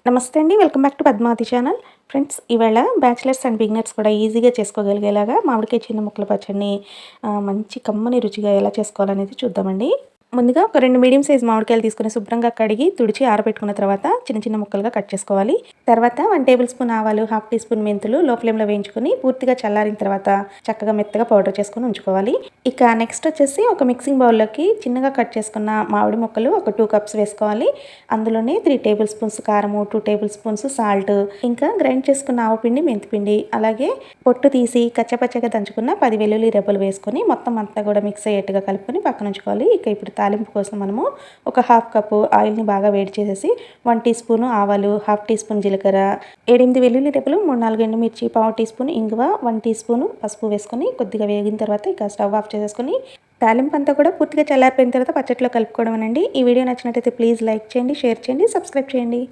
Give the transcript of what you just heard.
నమస్తే అండి. Welcome back to Padmavathi channel. Friends, ఇవాళ బ్యాచిలర్స్ అండ్ బిగినర్స్ కూడా ఈజీగా చేసుకోగలిగేలాగా మామిడికాయ చిన్న ముక్కల పచ్చడిని మంచి కమ్మని రుచిగా ఎలా చేసుకోవాలనేది చూద్దామండి. ముందుగా ఒక 2 మీడియం సైజ్ మామిడికాయలు తీసుకొని శుభ్రంగా కడిగి తుడిచి ఆరబెట్టుకున్న తర్వాత చిన్న చిన్న ముక్కలుగా కట్ చేసుకోవాలి. తర్వాత 1 టేబుల్ స్పూన్ ఆవాలు, హాఫ్ టీ స్పూన్ మెంతులు లో ఫ్లేమ్లో వేయించుకొని పూర్తిగా చల్లారిన తర్వాత చక్కగా మెత్తగా పౌడర్ చేసుకొని ఉంచుకోవాలి. ఇక నెక్స్ట్ వచ్చేసి ఒక మిక్సింగ్ బౌల్లోకి చిన్నగా కట్ చేసుకున్న మామిడి ముక్కలు ఒక 2 కప్స్ వేసుకోవాలి. అందులోనే 3 టేబుల్ స్పూన్స్ కారము, 2 టేబుల్ స్పూన్స్ సాల్ట్, ఇంకా గ్రైండ్ చేసుకున్న ఆవపిండి, మెంతిపిండి, అలాగే పొట్టు తీసి కచ్చపచ్చగా దంచుకున్న 10 వెల్లుల్లి రెబ్బలు వేసుకొని మొత్తం అంతా కూడా మిక్స్ అయ్యేట్టుగా కలుపుకొని పక్కన ఉంచుకోవాలి. ఇక ఇప్పుడు తాలింపు కోసం మనము ఒక హాఫ్ కప్పు ఆయిల్ని బాగా వేడి చేసేసి 1 టీ స్పూన్ ఆవాలు, హాఫ్ టీ స్పూన్ జీలకర్ర, 7-8 వెల్లుల్లి రెబ్బలు, 3-4 ఎండుమిర్చి, పావు టీ స్పూన్ ఇంగువ, 1 టీ స్పూన్ పసుపు వేసుకొని కొద్దిగా వేగిన తర్వాత ఇక స్టవ్ ఆఫ్ చేసేసుకొని తాలింపు అంతా కూడా పూర్తిగా చల్లారిపోయిన తర్వాత పచ్చట్లో కలుపుకోవడం అనండి. ఈ వీడియో నచ్చినట్లయితే ప్లీజ్ లైక్ చేయండి, షేర్ చేయండి, సబ్స్క్రైబ్ చేయండి.